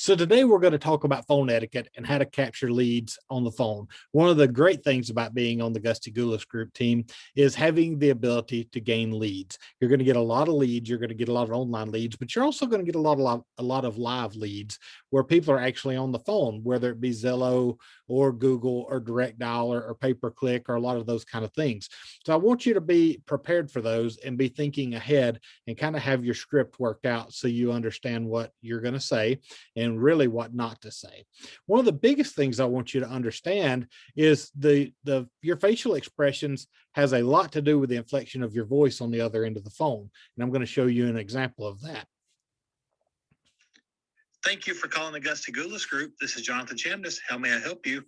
So today we're going to talk about phone etiquette and how to capture leads on the phone. One of the great things about being on the Gusty Goulas Group team is having the ability to gain leads. You're going to get a lot of leads. You're going to get a lot of online leads, but you're also going to get a lot of live leads where people are actually on the phone, whether it be Zillow or Google or direct dial or pay-per-click or a lot of those kind of things. So I want you to be prepared for those and be thinking ahead and kind of have your script worked out so you understand what you're going to say and really what not to say. One of the biggest things I want you to understand is your facial expressions has a lot to do with the inflection of your voice on the other end of the phone. And I'm going to show you an example of that. Thank you for calling the Gusty Goulas Group. This is Jonathan Chamness. How may I help you?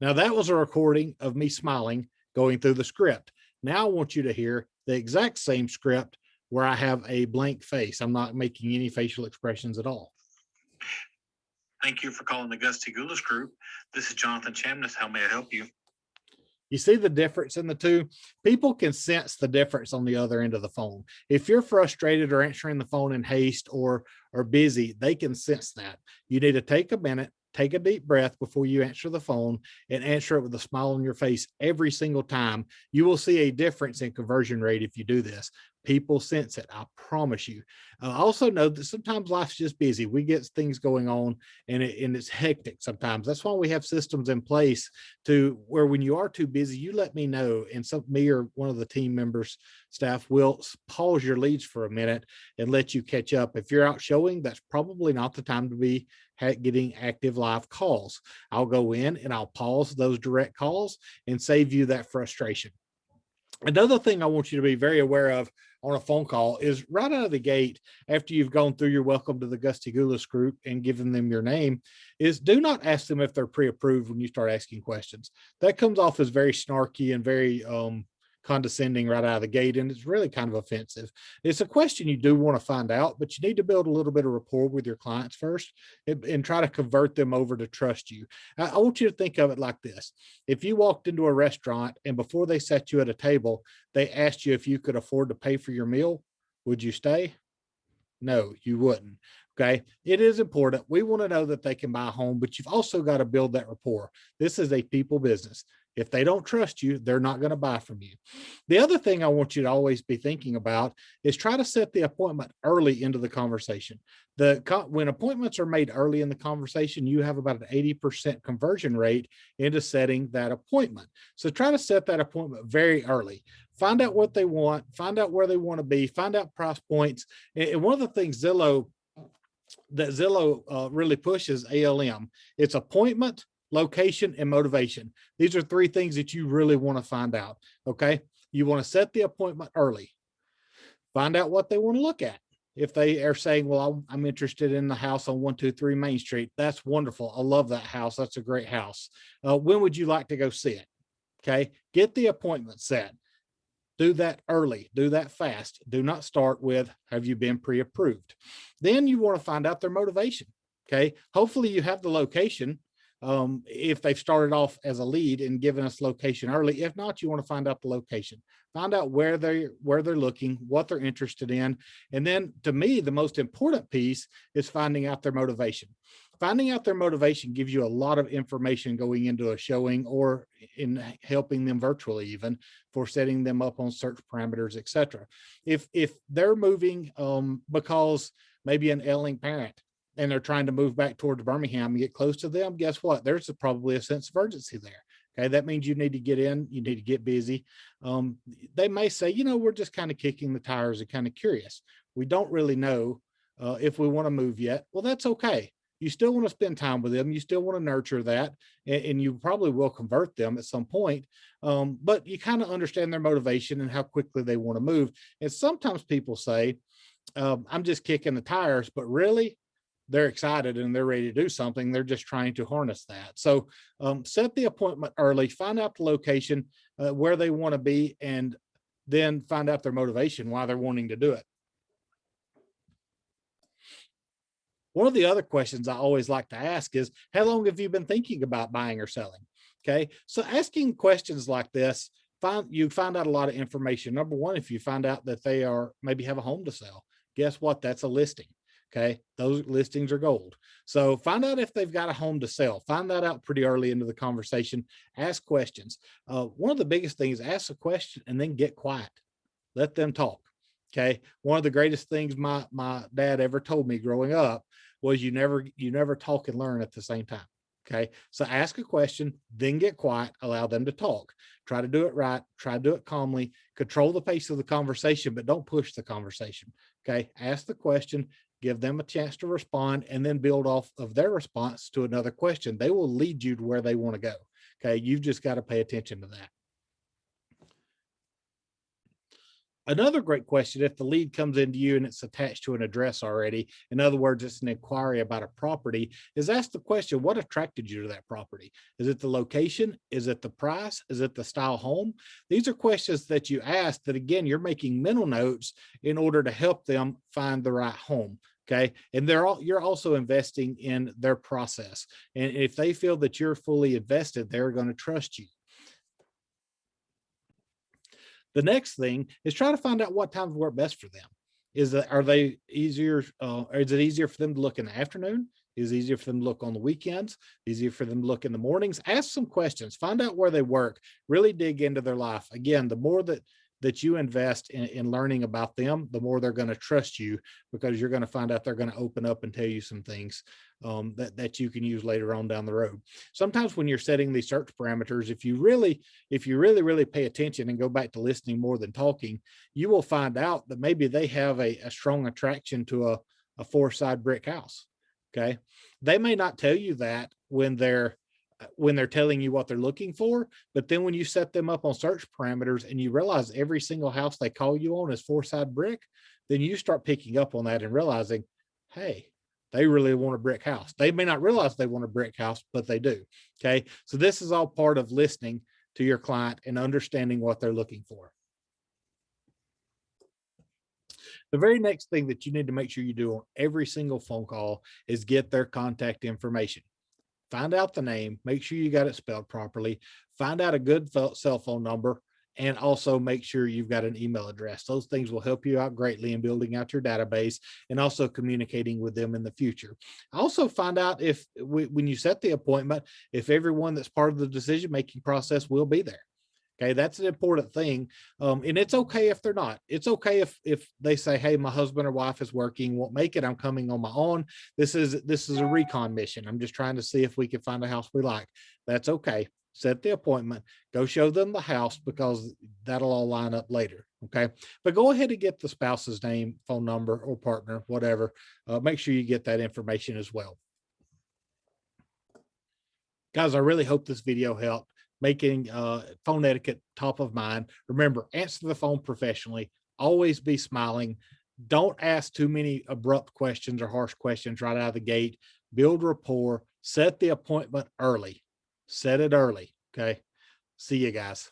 Now that was a recording of me smiling going through the script. Now I want you to hear the exact same script where I have a blank face. I'm not making any facial expressions at all. Thank you for calling the Gusty Goulas Group. This is Jonathan Chamness. How may I help you? You see the difference in the two? People can sense the difference on the other end of the phone. If you're frustrated or answering the phone in haste or busy, they can sense that. You need to take a minute, take a deep breath before you answer the phone and answer it with a smile on your face every single time. You will see a difference in conversion rate if you do this. People sense it, I promise you. Also know that sometimes life's just busy. We get things going on and it's hectic sometimes. That's why we have systems in place to where when you are too busy, you let me know. And me or one of the team members, staff will pause your leads for a minute and let you catch up. If you're out showing, that's probably not the time to be getting active live calls. I'll go in and I'll pause those direct calls and save you that frustration. Another thing I want you to be very aware of on a phone call is right out of the gate, after you've gone through your welcome to the Gusty Goulas Group and given them your name, is do not ask them if they're pre-approved when you start asking questions. That comes off as very snarky and very condescending right out of the gate, and it's really kind of offensive. It's a question you do want to find out, but you need to build a little bit of rapport with your clients first and try to convert them over to trust you. I want you to think of it like this. If you walked into a restaurant and before they set you at a table, they asked you if you could afford to pay for your meal, would you stay? No, you wouldn't. Okay. It is important. We want to know that they can buy a home, but you've also got to build that rapport. This is a people business. If they don't trust you, they're not going to buy from you. The other thing I want you to always be thinking about is try to set the appointment early into the conversation. When appointments are made early in the conversation, you have about an 80% conversion rate into setting that appointment. So try to set that appointment very early. Find out what they want, find out where they want to be, find out price points. And one of the things Zillow really pushes ALM, it's appointment, location, and motivation. These are three things that you really want to find out. Okay. You want to set the appointment early, find out what they want to look at. If they are saying, well, I'm interested in the house on 123 Main Street, that's wonderful. I love that house. That's a great house. When would you like to go see it? Okay. Get the appointment set. Do that early, do that fast. Do not start with, have you been pre-approved? Then you want to find out their motivation. Okay. Hopefully you have the location. If they've started off as a lead and given us location early. If not, you want to find out the location, find out where they're looking, what they're interested in. And then to me, the most important piece is finding out their motivation. Finding out their motivation gives you a lot of information going into a showing or in helping them virtually, even for setting them up on search parameters, etc. If they're moving because maybe an ailing parent and they're trying to move back towards Birmingham and get close to them, guess what? There's probably a sense of urgency there. Okay, that means you need to get in, you need to get busy. They may say, we're just kind of kicking the tires and kind of curious. We don't really know if we want to move yet. Well, that's okay. You still want to spend time with them. You still want to nurture that, and you probably will convert them at some point. But you kind of understand their motivation and how quickly they want to move. And sometimes people say, I'm just kicking the tires, but really, they're excited and they're ready to do something. They're just trying to harness that. So set the appointment early, find out the location, where they want to be, and then find out their motivation, why they're wanting to do it. One of the other questions I always like to ask is, how long have you been thinking about buying or selling? Okay. So asking questions like this, you find out a lot of information. Number one, if you find out that they maybe have a home to sell, guess what? That's a listing. Okay. Those listings are gold. So find out if they've got a home to sell. Find that out pretty early into the conversation. Ask questions. One of the biggest things, ask a question and then get quiet. Let them talk. Okay. One of the greatest things my dad ever told me growing up was you never talk and learn at the same time. Okay. So ask a question, then get quiet, allow them to talk. Try to do it right. Try to do it calmly. Control the pace of the conversation, but don't push the conversation. Okay. Ask the question, give them a chance to respond, and then build off of their response to another question. They will lead you to where they want to go. Okay. You've just got to pay attention to that. Another great question, if the lead comes into you and it's attached to an address already, in other words, it's an inquiry about a property, is ask the question, what attracted you to that property? Is it the location? Is it the price? Is it the style home? These are questions that you ask that, again, you're making mental notes in order to help them find the right home. Okay. And you're also investing in their process. And if they feel that you're fully invested, they're going to trust you. The next thing is try to find out what times work best for them. Are they easier? Is it easier for them to look in the afternoon? Is it easier for them to look on the weekends? Easier for them to look in the mornings? Ask some questions, find out where they work, really dig into their life. Again, the more that you invest in learning about them, the more they're going to trust you, because you're going to find out they're going to open up and tell you some things that you can use later on down the road. Sometimes when you're setting these search parameters, if you really pay attention and go back to listening more than talking, you will find out that maybe they have a strong attraction to a 4-side brick house. Okay. They may not tell you that when they're telling you what they're looking for, but then when you set them up on search parameters and you realize every single house they call you on is 4-side brick, then you start picking up on that and realizing, hey, they really want a brick house. They may not realize they want a brick house, but they do. Okay. So this is all part of listening to your client and understanding what they're looking for. The very next thing that you need to make sure you do on every single phone call is get their contact information. Find out the name, make sure you got it spelled properly, find out a good cell phone number, and also make sure you've got an email address. Those things will help you out greatly in building out your database and also communicating with them in the future. Also find out if when you set the appointment, if everyone that's part of the decision-making process will be there. Okay, that's an important thing. And it's okay if they're not. It's okay if they say, hey, my husband or wife is working, won't make it, I'm coming on my own. This is a recon mission. I'm just trying to see if we can find a house we like. That's okay. Set the appointment, go show them the house, because that'll all line up later. Okay. But go ahead and get the spouse's name, phone number, or partner, whatever. Make sure you get that information as well. Guys, I really hope this video helped, making phone etiquette top of mind. Remember, answer the phone professionally. Always be smiling. Don't ask too many abrupt questions or harsh questions right out of the gate. Build rapport. Set the appointment early. Set it early. Okay. See you guys.